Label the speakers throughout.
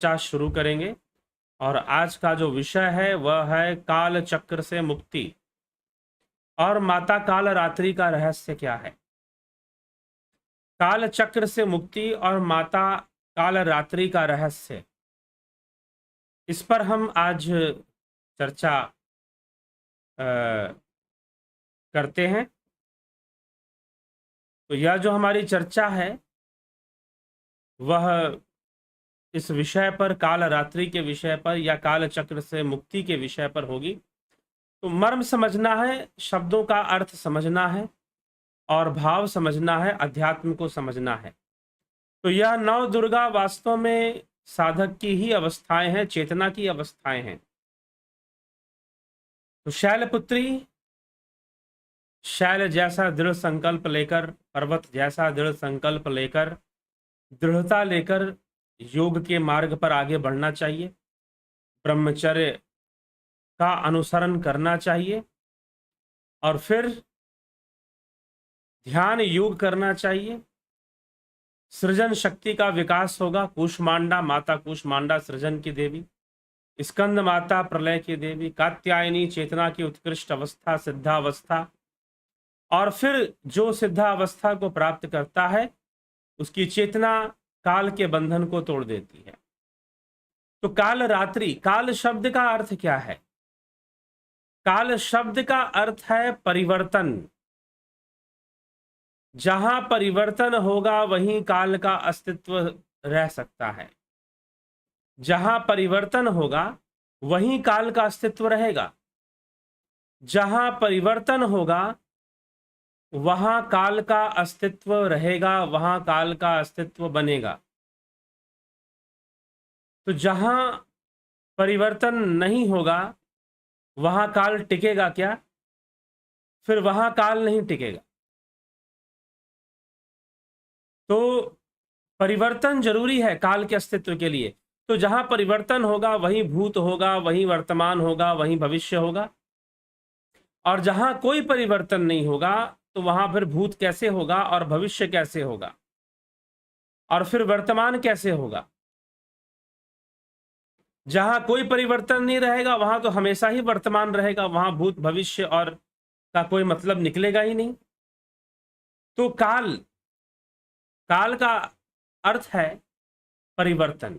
Speaker 1: चर्चा शुरू करेंगे और आज का जो विषय है वह है काल चक्र से मुक्ति और माता काल रात्रि का रहस्य क्या है। काल चक्र से मुक्ति और माता काल रात्रि का रहस्य, इस पर हम आज चर्चा करते हैं। तो यह जो हमारी चर्चा है वह इस विषय पर, काल रात्रि के विषय पर या काल चक्र से मुक्ति के विषय पर होगी। तो मर्म समझना है, शब्दों का अर्थ समझना है और भाव समझना है, अध्यात्म को समझना है। तो यह नव दुर्गा वास्तव में साधक की ही अवस्थाएं हैं, चेतना की अवस्थाएं हैं। तो शैलपुत्री, शैल जैसा दृढ़ संकल्प लेकर, पर्वत जैसा दृढ़ संकल्प लेकर, दृढ़ता लेकर योग के मार्ग पर आगे बढ़ना चाहिए, ब्रह्मचर्य का अनुसरण करना चाहिए और फिर ध्यान योग करना चाहिए। सृजन शक्ति का विकास होगा। कूष्मांडा माता, कूष्मांडा सृजन की देवी, स्कंद माता प्रलय की देवी, कात्यायनी चेतना की उत्कृष्ट अवस्था, सिद्धावस्था, और फिर जो सिद्धावस्था को प्राप्त करता है उसकी चेतना काल के बंधन को तोड़ देती है। तो काल रात्रि, काल शब्द का अर्थ क्या है? काल शब्द का अर्थ है परिवर्तन। जहां परिवर्तन होगा वहीं काल का अस्तित्व रह सकता है। जहां परिवर्तन होगा वहीं काल का अस्तित्व रहेगा। जहां परिवर्तन होगा वहां काल का अस्तित्व रहेगा, वहां काल का अस्तित्व बनेगा। तो जहां परिवर्तन नहीं होगा वहां काल टिकेगा क्या? फिर वहां काल नहीं टिकेगा। तो परिवर्तन जरूरी है काल के अस्तित्व के लिए। तो जहां परिवर्तन होगा वहीं भूत होगा, वहीं वर्तमान होगा, वहीं भविष्य होगा। और जहां कोई परिवर्तन नहीं होगा तो वहां फिर भूत कैसे होगा और भविष्य कैसे होगा और फिर वर्तमान कैसे होगा? जहां कोई परिवर्तन नहीं रहेगा वहां तो हमेशा ही वर्तमान रहेगा, वहां भूत भविष्य और का कोई मतलब निकलेगा ही नहीं। तो काल, काल का अर्थ है परिवर्तन।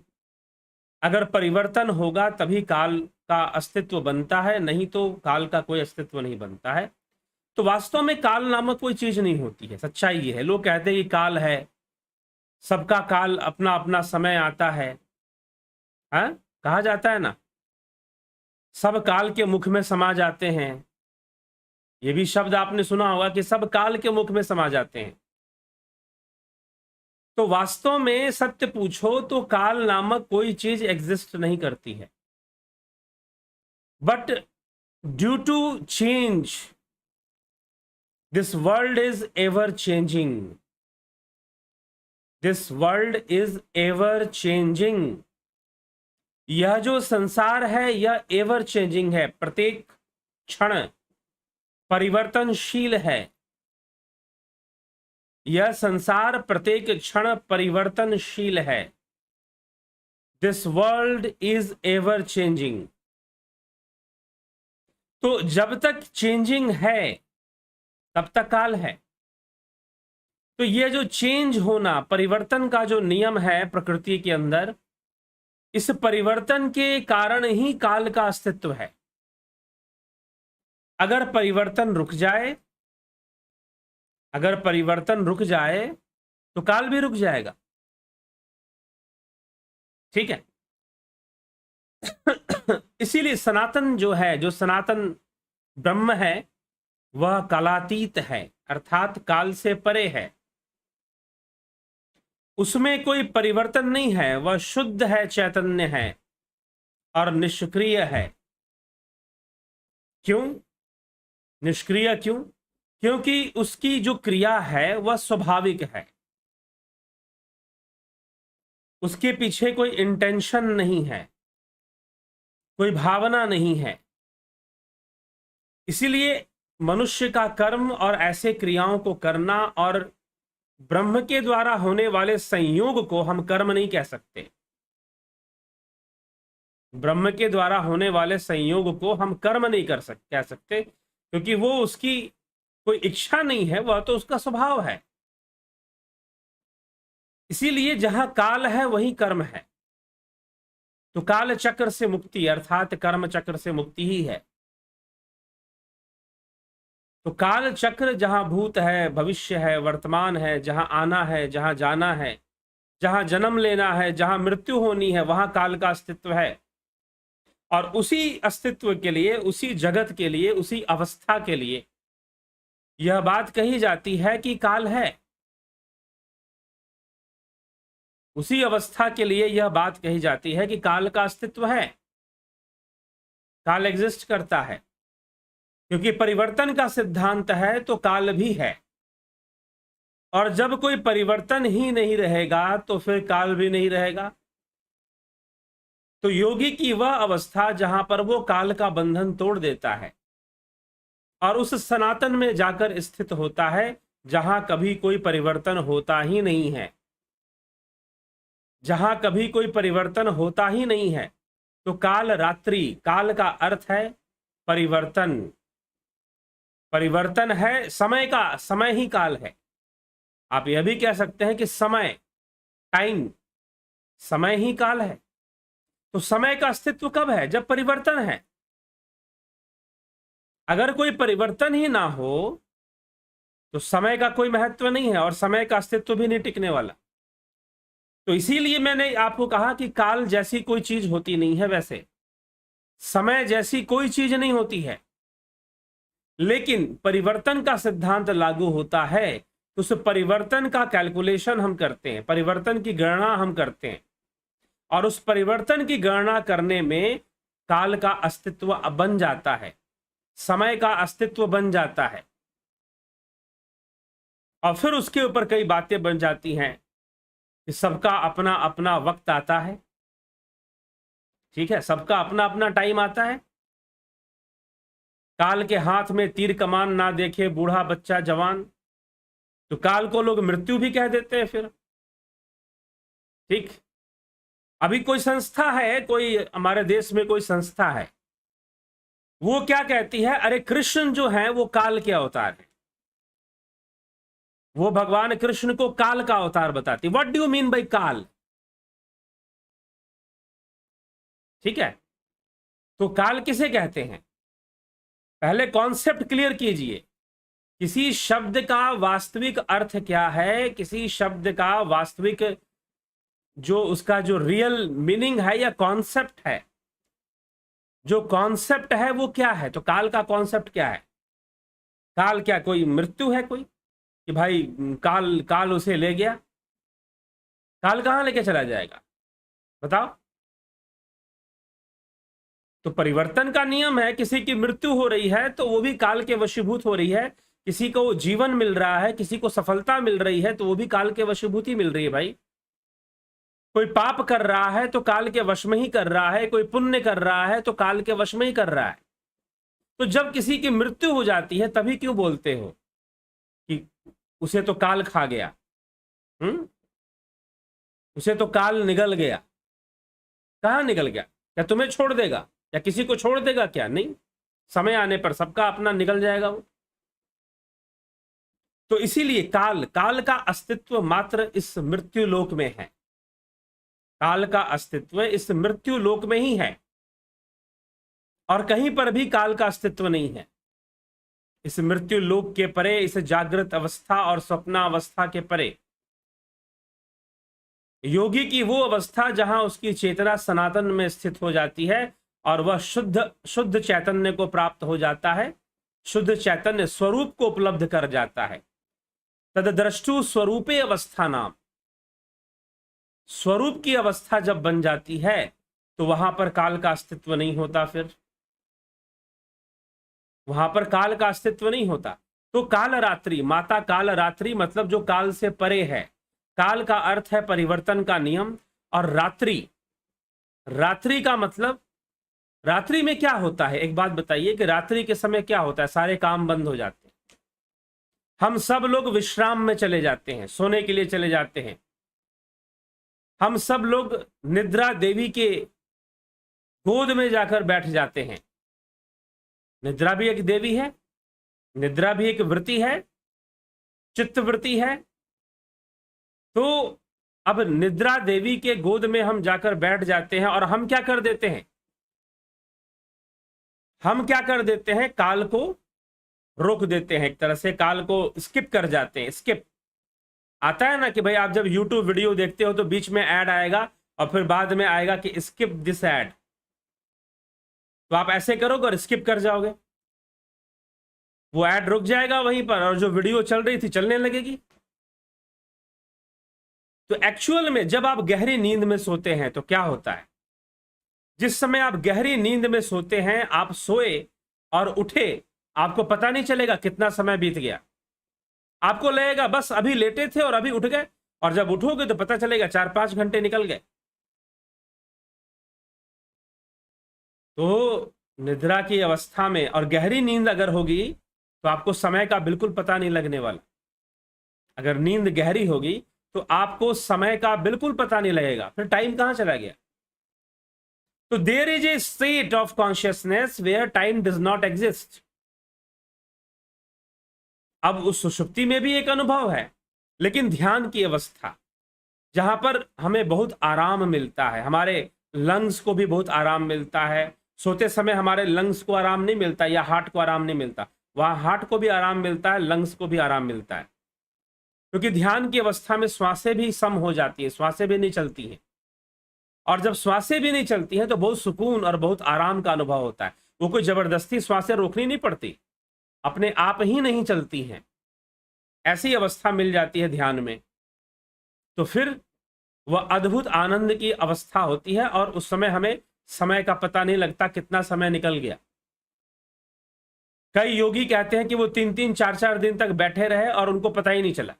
Speaker 1: अगर परिवर्तन होगा तभी काल का अस्तित्व बनता है, नहीं तो काल का कोई अस्तित्व नहीं बनता है। तो वास्तव में काल नामक कोई चीज नहीं होती है। सच्चाई ये है, लोग कहते हैं कि काल है, सबका काल अपना अपना समय आता है। हाँ, कहा जाता है ना, सब काल के मुख में समा जाते हैं। ये भी शब्द आपने सुना होगा कि सब काल के मुख में समा जाते हैं। तो वास्तव में सत्य पूछो तो काल नामक कोई चीज एग्जिस्ट नहीं करती है। But due to change, this world is ever changing. This world is ever changing. यह जो संसार है यह एवर चेंजिंग है, प्रत्येक क्षण परिवर्तनशील है। यह संसार प्रत्येक क्षण परिवर्तनशील है। This world is ever changing. तो जब तक चेंजिंग है तब तक काल है। तो यह जो चेंज होना, परिवर्तन का जो नियम है प्रकृति के अंदर, इस परिवर्तन के कारण ही काल का अस्तित्व है। अगर परिवर्तन रुक जाए, अगर परिवर्तन रुक जाए तो काल भी रुक जाएगा। ठीक है। इसीलिए सनातन जो है, जो सनातन ब्रह्म है, वह कालातीत है, अर्थात काल से परे है। उसमें कोई परिवर्तन नहीं है, वह शुद्ध है, चैतन्य है और निष्क्रिय है। क्यों निष्क्रिय? क्यों? क्योंकि उसकी जो क्रिया है वह स्वाभाविक है। उसके पीछे कोई इंटेंशन नहीं है, कोई भावना नहीं है। इसीलिए मनुष्य का कर्म और ऐसे क्रियाओं को करना और ब्रह्म के द्वारा होने वाले संयोग को हम कर्म नहीं कह सकते। ब्रह्म के द्वारा होने वाले संयोग को हम कर्म नहीं कह सकते, क्योंकि वो उसकी कोई इच्छा नहीं है, वह तो उसका स्वभाव है। इसीलिए जहां काल है वहीं कर्म है। तो काल चक्र से मुक्ति अर्थात कर्म चक्र से मुक्ति ही है। तो काल चक्र जहां भूत है, भविष्य है, वर्तमान है, जहां आना है, जहां जाना है, जहां जन्म लेना है, जहां मृत्यु होनी है, वहां काल का अस्तित्व है। और उसी अस्तित्व के लिए, उसी जगत के लिए, उसी अवस्था के लिए यह बात कही जाती है कि काल है। उसी अवस्था के लिए यह बात कही जाती है कि काल का अस्तित्व है, काल एग्जिस्ट करता है। क्योंकि परिवर्तन का सिद्धांत है तो काल भी है, और जब कोई परिवर्तन ही नहीं रहेगा तो फिर काल भी नहीं रहेगा। तो योगी की वह अवस्था जहां पर वो काल का बंधन तोड़ देता है और उस सनातन में जाकर स्थित होता है जहां कभी कोई परिवर्तन होता ही नहीं है, जहां कभी कोई परिवर्तन होता ही नहीं है। तो काल रात्रि, काल का अर्थ है परिवर्तन। परिवर्तन है समय का, समय ही काल है। आप यह भी कह सकते हैं कि समय, टाइम, समय ही काल है। तो समय का अस्तित्व कब है? जब परिवर्तन है। अगर कोई परिवर्तन ही ना हो तो समय का कोई महत्व नहीं है और समय का अस्तित्व भी नहीं टिकने वाला। तो इसीलिए मैंने आपको कहा कि काल जैसी कोई चीज होती नहीं है, वैसे समय जैसी कोई चीज नहीं होती है। लेकिन परिवर्तन का सिद्धांत लागू होता है तो उस परिवर्तन का कैलकुलेशन हम करते हैं, परिवर्तन की गणना हम करते हैं, और उस परिवर्तन की गणना करने में काल का अस्तित्व बन जाता है, समय का अस्तित्व बन जाता है। और फिर उसके ऊपर कई बातें बन जाती हैं कि सबका अपना अपना वक्त आता है। ठीक है, सबका अपना अपना टाइम आता है। काल के हाथ में तीर कमान ना देखे बूढ़ा बच्चा जवान, तो काल को लोग मृत्यु भी कह देते हैं फिर। ठीक, अभी कोई संस्था है, कोई हमारे देश में कोई संस्था है, वो क्या कहती है, अरे कृष्ण जो है वो काल के अवतार है। वो भगवान कृष्ण को काल का अवतार बताती। What do you mean by काल? ठीक है, तो काल किसे कहते हैं? पहले कॉन्सेप्ट क्लियर कीजिए। किसी शब्द का वास्तविक अर्थ क्या है, किसी शब्द का वास्तविक जो उसका जो रियल मीनिंग है या कॉन्सेप्ट है, जो कॉन्सेप्ट है वो क्या है। तो काल का कॉन्सेप्ट क्या है? काल क्या कोई मृत्यु है कोई, कि भाई काल काल उसे ले गया? काल कहां लेके चला जाएगा बताओ? तो परिवर्तन का नियम है, किसी की मृत्यु हो रही है तो वो भी काल के वशीभूत हो रही है, किसी को जीवन मिल रहा है, किसी को सफलता मिल रही है तो वो भी काल के वशीभूत ही मिल रही है भाई। कोई पाप कर रहा है तो काल के वश में ही कर रहा है, कोई पुण्य कर रहा है तो काल के वश में ही कर रहा है। तो जब किसी की मृत्यु हो जाती है तभी क्यों बोलते हो कि उसे तो काल खा गया, उसे तो काल निगल गया? कहां निगल गया? क्या तुम्हें छोड़ देगा या किसी को छोड़ देगा क्या? नहीं, समय आने पर सबका अपना निकल जाएगा वो। तो इसीलिए काल, काल का अस्तित्व मात्र इस मृत्यु लोक में है। काल का अस्तित्व इस मृत्यु लोक में ही है और कहीं पर भी काल का अस्तित्व नहीं है। इस मृत्यु लोक के परे, इस जागृत अवस्था और स्वप्नावस्था के परे योगी की वो अवस्था जहां उसकी चेतना सनातन में स्थित हो जाती है और वह शुद्ध चैतन्य को प्राप्त हो जाता है, शुद्ध चैतन्य स्वरूप को उपलब्ध कर जाता है। तद्द्रष्टु स्वरूपे अवस्था नाम, स्वरूप की अवस्था जब बन जाती है तो वहां पर काल का अस्तित्व नहीं होता, फिर वहां पर काल का अस्तित्व नहीं होता। तो काल रात्रि, माता काल रात्रि मतलब जो काल से परे है। काल का अर्थ है परिवर्तन का नियम, और रात्रि, रात्रि का मतलब, रात्रि में क्या होता है? एक बात बताइए कि रात्रि के समय क्या होता है? सारे काम बंद हो जाते हैं, हम सब लोग विश्राम में चले जाते हैं, सोने के लिए चले जाते हैं। हम सब लोग निद्रा देवी के गोद में जाकर बैठ जाते हैं। निद्रा भी एक देवी है, निद्रा भी एक वृत्ति है, चित्त वृत्ति है। तो अब निद्रा देवी के गोद में हम जाकर बैठ जाते हैं और हम क्या कर देते हैं, हम क्या कर देते हैं, काल को रोक देते हैं, एक तरह से काल को स्किप कर जाते हैं। स्किप आता है ना कि भाई आप जब YouTube वीडियो देखते हो तो बीच में ऐड आएगा और फिर बाद में आएगा कि स्किप दिस ऐड, तो आप ऐसे करोगे और स्किप कर जाओगे, वो ऐड रुक जाएगा वहीं पर और जो वीडियो चल रही थी चलने लगेगी। तो एक्चुअल में जब आप गहरी नींद में सोते हैं तो क्या होता है, जिस समय आप गहरी नींद में सोते हैं, आप सोए और उठे, आपको पता नहीं चलेगा कितना समय बीत गया। आपको लगेगा बस अभी लेटे थे और अभी उठ गए, और जब उठोगे तो पता चलेगा 4-5 घंटे निकल गए। तो निद्रा की अवस्था में और गहरी नींद अगर होगी तो आपको समय का बिल्कुल पता नहीं लगने वाला। अगर नींद गहरी होगी तो आपको समय का बिल्कुल पता नहीं लगेगा, फिर टाइम कहां चला गया। तो there is a state of consciousness where time does not exist. अब उस सुषुप्ति में भी एक अनुभव है, लेकिन ध्यान की अवस्था जहां पर हमें बहुत आराम मिलता है, हमारे लंग्स को भी बहुत आराम मिलता है। सोते समय हमारे लंग्स को आराम नहीं मिलता या हार्ट को आराम नहीं मिलता, वहां हार्ट को भी आराम मिलता है, लंग्स को भी आराम मिलता है, क्योंकि ध्यान की अवस्था में श्वासें भी सम हो जाती है, श्वासें भी नहीं चलती हैं। और जब श्वासें भी नहीं चलती हैं तो बहुत सुकून और बहुत आराम का अनुभव होता है। वो कोई जबरदस्ती श्वासें रोकनी नहीं पड़ती, अपने आप ही नहीं चलती हैं, ऐसी अवस्था मिल जाती है ध्यान में। तो फिर वह अद्भुत आनंद की अवस्था होती है और उस समय हमें समय का पता नहीं लगता कितना समय निकल गया। कई योगी कहते हैं कि वो 3-3, 4-4 दिन तक बैठे रहे और उनको पता ही नहीं चला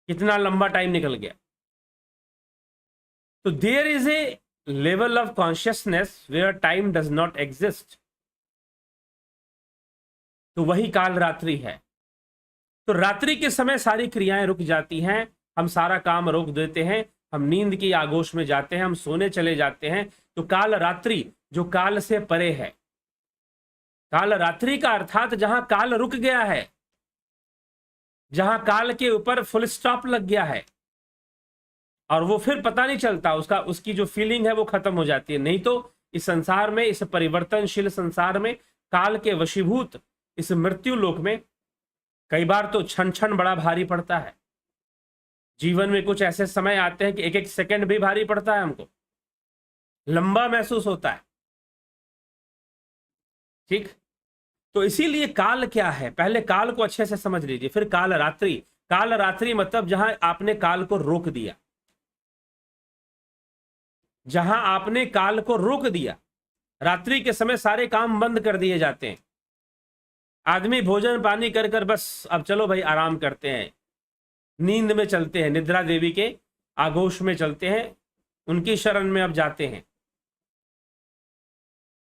Speaker 1: कितना लंबा टाइम निकल गया। तो there is a level of consciousness where time does not exist. तो वही काल रात्रि है। तो रात्रि के समय सारी क्रियाएं रुक जाती हैं, हम सारा काम रोक देते हैं, हम नींद की आगोश में जाते हैं, हम सोने चले जाते हैं। तो काल रात्रि जो काल से परे है, काल रात्रि का अर्थात जहां काल रुक गया है, जहां काल के ऊपर फुल स्टॉप लग गया है और वो फिर पता नहीं चलता, उसकी जो फीलिंग है वो खत्म हो जाती है। नहीं तो इस संसार में, इस परिवर्तनशील संसार में, काल के वशीभूत इस मृत्यु लोक में कई बार तो क्षण क्षण बड़ा भारी पड़ता है। जीवन में कुछ ऐसे समय आते हैं कि एक एक सेकंड भी भारी पड़ता है, हमको लंबा महसूस होता है। ठीक, तो इसीलिए काल क्या है, पहले काल को अच्छे से समझ लीजिए, फिर काल रात्रि। काल रात्रि मतलब जहां आपने काल को रोक दिया, जहां आपने काल को रोक दिया। रात्रि के समय सारे काम बंद कर दिए जाते हैं, आदमी भोजन पानी कर कर बस अब चलो भाई आराम करते हैं, नींद में चलते हैं, निद्रा देवी के आगोश में चलते हैं, उनकी शरण में अब जाते हैं।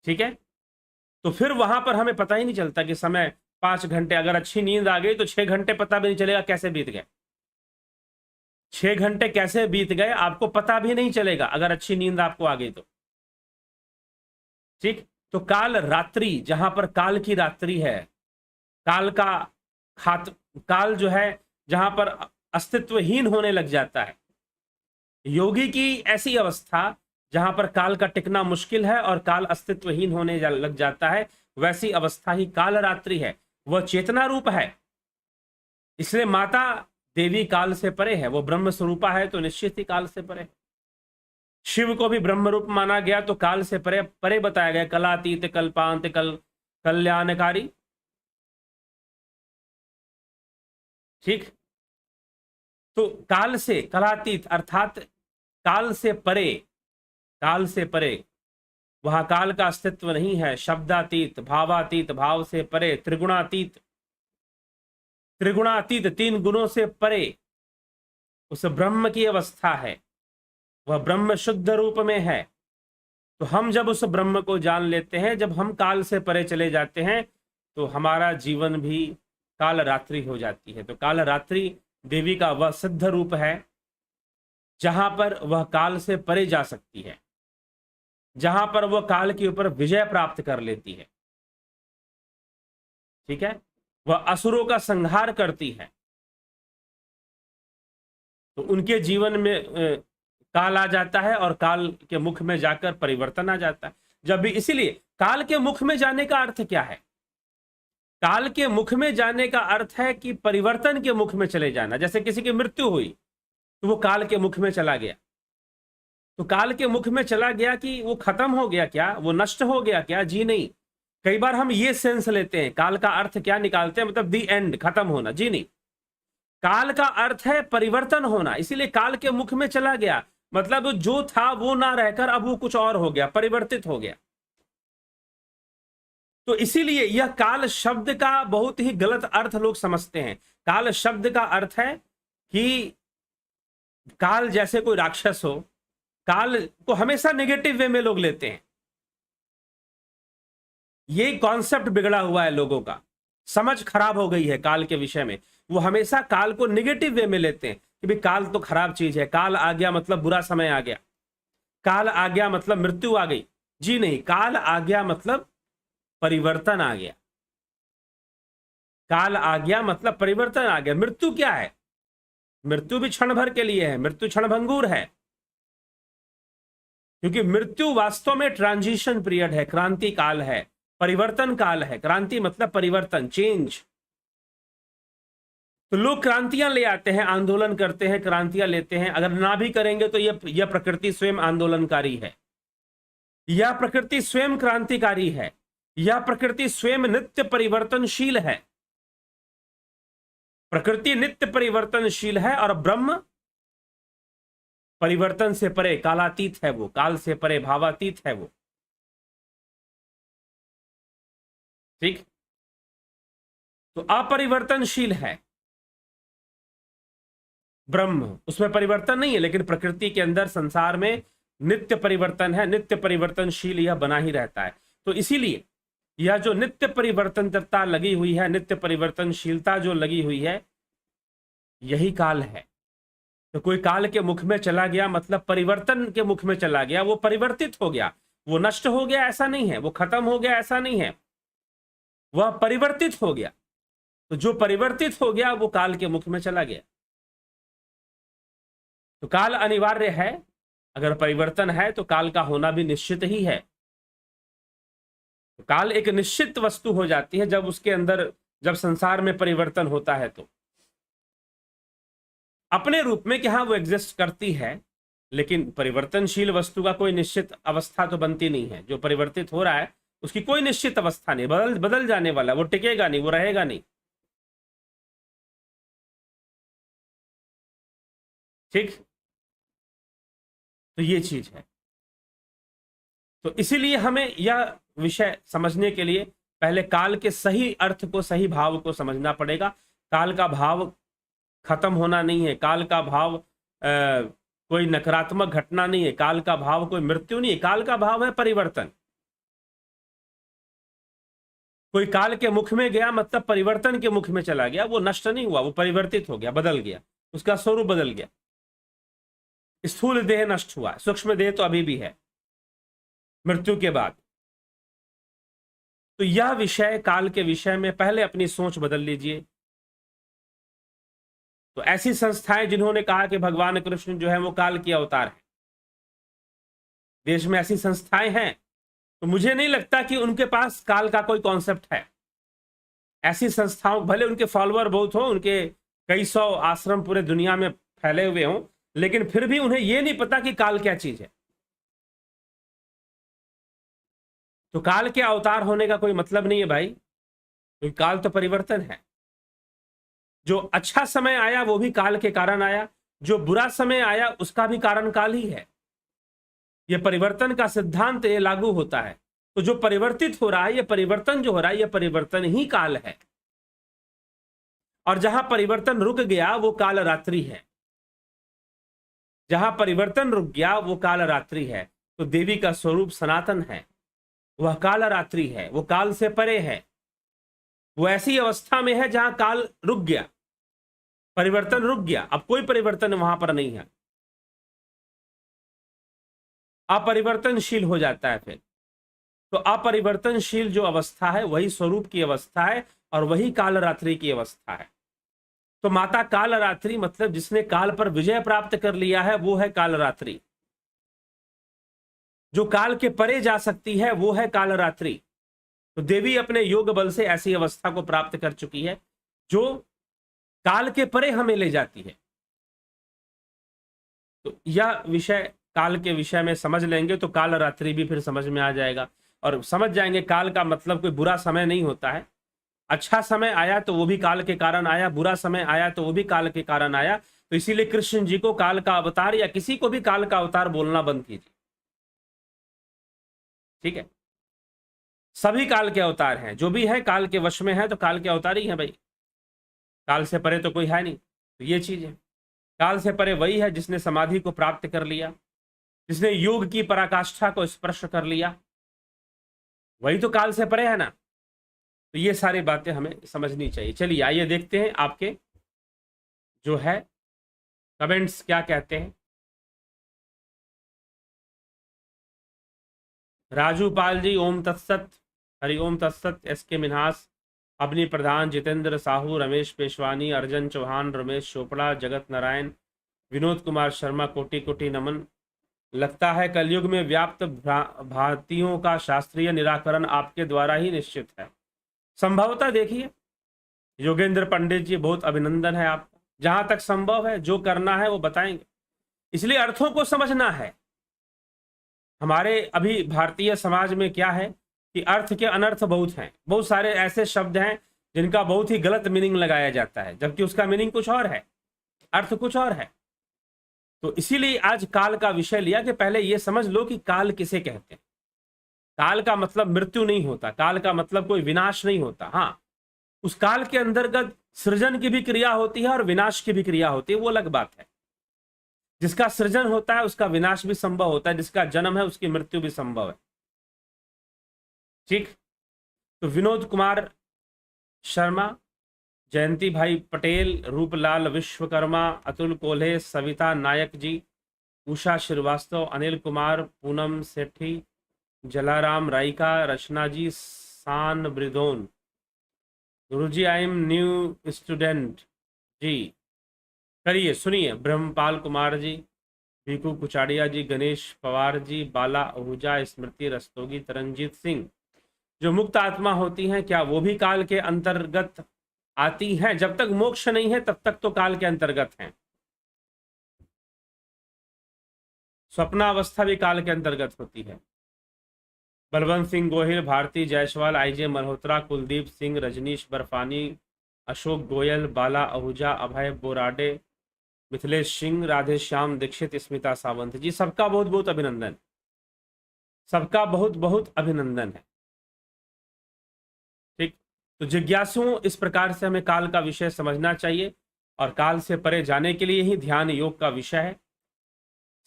Speaker 1: ठीक है, तो फिर वहां पर हमें पता ही नहीं चलता कि समय 5 घंटे, अगर अच्छी नींद आ गई तो 6 घंटे पता भी नहीं चलेगा कैसे बीत गए। 6 घंटे कैसे बीत गए आपको पता भी नहीं चलेगा अगर अच्छी नींद आपको आ गई तो। ठीक, तो काल रात्रि जहां पर काल की रात्रि है, काल का काल जो है जहां पर अस्तित्वहीन होने लग जाता है, योगी की ऐसी अवस्था जहां पर काल का टिकना मुश्किल है और काल अस्तित्वहीन होने लग जाता है, वैसी अवस्था ही काल रात्रि है। वह चेतना रूप है, इसलिए माता देवी काल से परे है, वो ब्रह्म स्वरूपा है तो निश्चित ही काल से परे। शिव को भी ब्रह्म रूप माना गया तो काल से परे परे बताया गया, कलातीत कल्पांत कल्याणकारी। ठीक, तो काल से कलातीत अर्थात काल से परे, काल से परे, वहां काल का अस्तित्व नहीं है। शब्दातीत, भावातीत, भाव से परे, त्रिगुणातीत, त्रिगुणातीत 3 गुणों से परे उस ब्रह्म की अवस्था है, वह ब्रह्म शुद्ध रूप में है। तो हम जब उस ब्रह्म को जान लेते हैं, जब हम काल से परे चले जाते हैं, तो हमारा जीवन भी काल रात्रि हो जाती है। तो काल रात्रि देवी का वह सिद्ध रूप है जहां पर वह काल से परे जा सकती है। जहां पर वह काल के ऊपर विजय प्राप्त कर लेती है। ठीक है, वह असुरों का संहार करती है, तो उनके जीवन में काल आ जाता है और काल के मुख में जाकर परिवर्तन आ जाता है। जब भी, इसीलिए काल के मुख में जाने का अर्थ क्या है? काल के मुख में जाने का अर्थ है कि परिवर्तन के मुख में चले जाना। जैसे किसी की मृत्यु हुई तो वो काल के मुख में चला गया, तो काल के मुख में चला गया कि वो खत्म हो गया क्या, वो नष्ट हो गया क्या? जी नहीं। कई बार हम ये सेंस लेते हैं, काल का अर्थ क्या निकालते हैं, मतलब दी एंड, खत्म होना। जी नहीं, काल का अर्थ है परिवर्तन होना। इसीलिए काल के मुख में चला गया मतलब जो था वो ना रहकर अब वो कुछ और हो गया, परिवर्तित हो गया। तो इसीलिए यह काल शब्द का बहुत ही गलत अर्थ लोग समझते हैं। काल शब्द का अर्थ है कि काल जैसे कोई राक्षस हो। काल को हमेशा नेगेटिव वे में लोग लेते हैं। ये कॉन्सेप्ट बिगड़ा हुआ है लोगों का, समझ खराब हो गई है काल के विषय में। वो हमेशा काल को नेगेटिव वे में लेते हैं कि भाई काल तो खराब चीज है, काल आ गया मतलब बुरा समय आ गया, काल आ गया मतलब मृत्यु आ गई। जी नहीं, काल आ गया मतलब परिवर्तन आ गया। काल आ गया मतलब परिवर्तन आ गया। मृत्यु क्या है? मृत्यु भी क्षण भर के लिए है, मृत्यु क्षणभंगुर है, क्योंकि मृत्यु वास्तव में ट्रांजिशन पीरियड है, क्रांति काल है, परिवर्तन काल है। क्रांति मतलब परिवर्तन, चेंज। तो लोग क्रांतियां ले आते हैं, आंदोलन करते हैं, क्रांतियां लेते हैं। अगर ना भी करेंगे तो यह प्रकृति स्वयं आंदोलनकारी है, यह प्रकृति स्वयं क्रांतिकारी है, यह प्रकृति स्वयं नित्य परिवर्तनशील है। प्रकृति नित्य परिवर्तनशील है और ब्रह्म परिवर्तन से परे, कालातीत है वो, काल से परे भावातीत है वो। ठीक, तो अपरिवर्तनशील है ब्रह्म, उसमें परिवर्तन नहीं है। लेकिन प्रकृति के अंदर, संसार में नित्य परिवर्तन है, नित्य परिवर्तनशील यह बना ही रहता है। तो इसीलिए यह जो नित्य परिवर्तनता लगी हुई है, नित्य परिवर्तनशीलता जो लगी हुई है, यही काल है। तो कोई काल के मुख में चला गया मतलब परिवर्तन के मुख में चला गया, वो परिवर्तित हो गया, वो नष्ट हो गया ऐसा नहीं है, वो खत्म हो गया ऐसा नहीं है, वह परिवर्तित हो गया। तो जो परिवर्तित हो गया वो काल के मुख में चला गया। तो काल अनिवार्य है, अगर परिवर्तन है तो काल का होना भी निश्चित ही है। तो काल एक निश्चित वस्तु हो जाती है जब उसके अंदर, जब संसार में परिवर्तन होता है। तो अपने रूप में कि हाँ वो एग्जिस्ट करती है, लेकिन परिवर्तनशील वस्तु का कोई निश्चित अवस्था तो बनती नहीं है। जो परिवर्तित हो रहा है उसकी कोई निश्चित अवस्था नहीं, बदल जाने वाला, वो टिकेगा नहीं, वो रहेगा नहीं। ठीक, तो ये चीज है। तो इसीलिए हमें यह विषय समझने के लिए पहले काल के सही अर्थ को, सही भाव को समझना पड़ेगा। काल का भाव खत्म होना नहीं है, काल का भाव कोई नकारात्मक घटना नहीं है, काल का भाव कोई मृत्यु नहीं है, काल का भाव है परिवर्तन। कोई काल के मुख में गया मतलब परिवर्तन के मुख में चला गया, वो नष्ट नहीं हुआ, वो परिवर्तित हो गया, बदल गया, उसका स्वरूप बदल गया। स्थूल देह नष्ट हुआ, सूक्ष्म देह तो अभी भी है मृत्यु के बाद। तो यह विषय, काल के विषय में पहले अपनी सोच बदल लीजिए। तो ऐसी संस्थाएं जिन्होंने कहा कि भगवान कृष्ण जो है वो काल की अवतार है, देश में ऐसी संस्थाएं हैं, तो मुझे नहीं लगता कि उनके पास काल का कोई कॉन्सेप्ट है। ऐसी संस्थाओं, भले उनके फॉलोअर बहुत हो, उनके कई सौ आश्रम पूरे दुनिया में फैले हुए हों, लेकिन फिर भी उन्हें यह नहीं पता कि काल क्या चीज है। तो काल के अवतार होने का कोई मतलब नहीं है भाई, क्योंकि काल तो परिवर्तन है। जो अच्छा समय आया वो भी काल के कारण आया, जो बुरा समय आया उसका भी कारण काल ही है। यह परिवर्तन का सिद्धांत ये लागू होता है। तो जो परिवर्तित हो रहा है, ये परिवर्तन जो हो रहा है, ये परिवर्तन ही काल है। और जहां परिवर्तन रुक गया वो काल रात्रि है, जहां परिवर्तन रुक गया वो काल रात्रि है। तो देवी का स्वरूप सनातन है, वह काल रात्रि है, वो काल से परे है। वो ऐसी अवस्था में है जहां काल रुक गया, परिवर्तन रुक गया, अब कोई परिवर्तन वहां पर नहीं है। अपरिवर्तनशील हो जाता है फिर। तो अपरिवर्तनशील जो अवस्था है वही स्वरूप की अवस्था है और वही कालरात्रि की अवस्था है। तो माता कालरात्रि मतलब जिसने काल पर विजय प्राप्त कर लिया है वो है कालरात्रि। जो काल के परे जा सकती है वो है कालरात्रि। तो देवी अपने योग बल से ऐसी अवस्था को प्राप्त कर चुकी है जो काल के परे हमें ले जाती है। तो यह विषय काल के विषय में समझ लेंगे तो कालरात्रि भी फिर समझ में आ जाएगा और समझ जाएंगे काल का मतलब कोई बुरा समय नहीं होता है। अच्छा समय आया तो वो भी काल के कारण आया, बुरा समय आया तो वो भी काल के कारण आया। तो इसीलिए कृष्ण जी को काल का अवतार या किसी को भी काल का अवतार बोलना बंद कीजिए। ठीक है, सभी काल के अवतार हैं, जो भी है काल के वश में है तो काल के अवतार ही है भाई। काल से परे तो कोई है नहीं। तो ये चीज है, काल से परे वही है जिसने समाधि को प्राप्त कर लिया, जिसने योग की पराकाष्ठा को स्पर्श कर लिया, वही तो काल से परे है ना। तो ये सारी बातें हमें समझनी चाहिए। चलिए आइए देखते हैं आपके जो है कमेंट्स क्या कहते हैं। राजू पाल जी ओम तत्सत, हरि ओम तत्सत। एस के मिन्हास, अवनी प्रधान, जितेंद्र साहू, रमेश पेशवानी, अर्जन चौहान, रमेश चोपड़ा, जगत नारायण, विनोद कुमार शर्मा, कोटि कोटि नमन। लगता है कलयुग में व्याप्त भारतीयों का शास्त्रीय निराकरण आपके द्वारा ही निश्चित है। संभवतः देखिए योगेंद्र पंडित जी, बहुत अभिनंदन है आपका। जहां तक संभव है जो करना है वो बताएंगे, इसलिए अर्थों को समझना है। हमारे अभी भारतीय समाज में क्या है कि अर्थ के अनर्थ बहुत हैं। बहुत सारे ऐसे शब्द हैं जिनका बहुत ही गलत मीनिंग लगाया जाता है, जबकि उसका मीनिंग कुछ और है, अर्थ कुछ और है। तो इसीलिए आज काल का विषय लिया कि पहले यह समझ लो कि काल किसे कहते हैं। काल का मतलब मृत्यु नहीं होता, काल का मतलब कोई विनाश नहीं होता। हाँ, उस काल के अंतर्गत सृजन की भी क्रिया होती है और विनाश की भी क्रिया होती है, वो अलग बात है। जिसका सृजन होता है उसका विनाश भी संभव होता है, जिसका जन्म है उसकी मृत्यु भी संभव है। ठीक, तो विनोद कुमार शर्मा, जयंती भाई पटेल, रूपलाल विश्वकर्मा, अतुल कोल्हे, सविता नायक जी, उषा श्रीवास्तव, अनिल कुमार, पूनम सेठी, जलाराम राइका, रचना जी, सान ब्रिदोन, गुरुजी आई एम न्यू स्टूडेंट जी, करिए सुनिए, ब्रह्मपाल कुमार जी, भीकू कुचाड़िया जी, गणेश पवार जी, बाला आहूजा, स्मृति रस्तोगी, तरनजीत सिंह। जो मुक्त आत्मा होती हैं क्या वो भी काल के अंतर्गत आती हैं? जब तक मोक्ष नहीं है तब तक तो काल के अंतर्गत हैं। स्वप्नावस्था भी काल के अंतर्गत होती है। बलवंत सिंह गोहिल, भारती जायसवाल, आईजे मल्होत्रा, कुलदीप सिंह, रजनीश बर्फानी, अशोक गोयल, बाला आहूजा, अभय बोराडे, मिथिलेश सिंह, राधे श्याम दीक्षित, स्मिता सावंत जी, सबका बहुत बहुत अभिनंदन, सबका बहुत बहुत अभिनंदन है। ठीक, तो जिज्ञासुओं इस प्रकार से हमें काल का विषय समझना चाहिए और काल से परे जाने के लिए ही ध्यान योग का विषय है,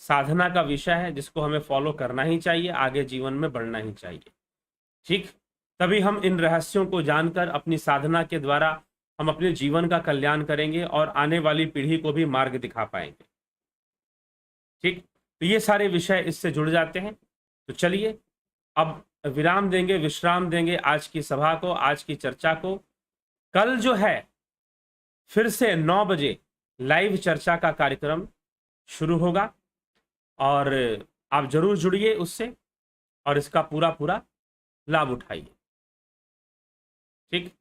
Speaker 1: साधना का विषय है, जिसको हमें फॉलो करना ही चाहिए, आगे जीवन में बढ़ना ही चाहिए। ठीक, तभी हम इन रहस्यों को जानकर अपनी साधना के द्वारा हम अपने जीवन का कल्याण करेंगे और आने वाली पीढ़ी को भी मार्ग दिखा पाएंगे। ठीक, तो ये सारे विषय इससे जुड़ जाते हैं। तो चलिए अब विराम देंगे, विश्राम देंगे आज की सभा को, आज की चर्चा को। कल जो है फिर से 9 बजे लाइव चर्चा का कार्यक्रम शुरू होगा और आप जरूर जुड़िए उससे और इसका पूरा पूरा लाभ उठाइए। ठीक,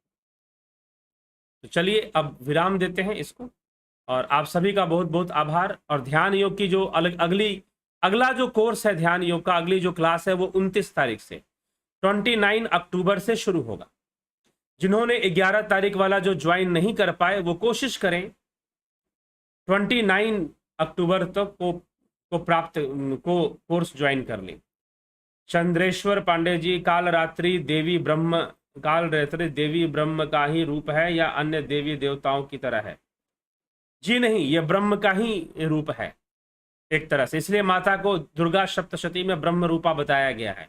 Speaker 1: तो चलिए अब विराम देते हैं इसको और आप सभी का बहुत बहुत आभार। और ध्यान योग की जो अगला जो कोर्स है ध्यान योग का, अगली जो क्लास है वो 29 तारीख से 29 अक्टूबर से शुरू होगा। जिन्होंने 11 तारीख वाला जो ज्वाइन नहीं कर पाए वो कोशिश करें 29 अक्टूबर तक को कोर्स ज्वाइन कर लें। चंद्रेश्वर पांडे जी, काल रात्रि देवी ब्रह्म का ही रूप है या अन्य देवी देवताओं की तरह है? जी नहीं, यह ब्रह्म का ही रूप है एक तरह से, इसलिए माता को दुर्गा सप्तशती में ब्रह्म रूपा बताया गया है।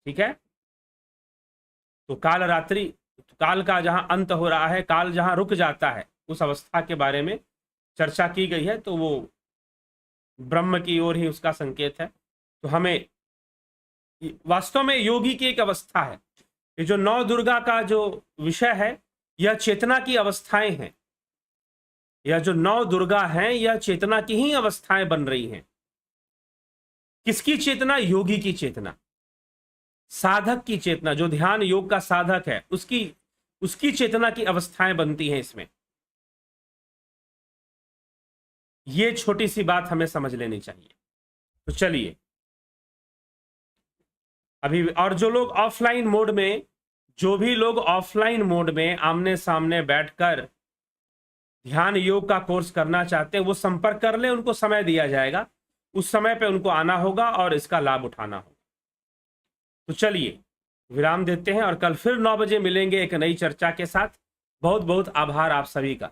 Speaker 1: ठीक है, तो काल रात्रि, काल का जहां अंत हो रहा है, काल जहां रुक जाता है, उस अवस्था के बारे में चर्चा की गई है, तो वो ब्रह्म की ओर ही उसका संकेत है। तो हमें वास्तव में योगी की एक अवस्था है। ये जो नौ दुर्गा का जो विषय है, यह चेतना की अवस्थाएं हैं। यह जो नौ दुर्गा हैं, यह चेतना की ही अवस्थाएं बन रही हैं। किसकी चेतना? योगी की चेतना, साधक की चेतना, जो ध्यान योग का साधक है, उसकी चेतना की अवस्थाएं बनती हैं इसमें। ये छोटी सी बात हमें समझ लेनी चाहिए। तो चलिए अभी, और जो लोग ऑफलाइन मोड में, जो भी लोग ऑफलाइन मोड में आमने सामने बैठकर ध्यान योग का कोर्स करना चाहते हैं, वो संपर्क कर ले, उनको समय दिया जाएगा, उस समय पे उनको आना होगा और इसका लाभ उठाना होगा। तो चलिए विराम देते हैं और कल फिर 9 बजे मिलेंगे एक नई चर्चा के साथ। बहुत बहुत आभार आप सभी का।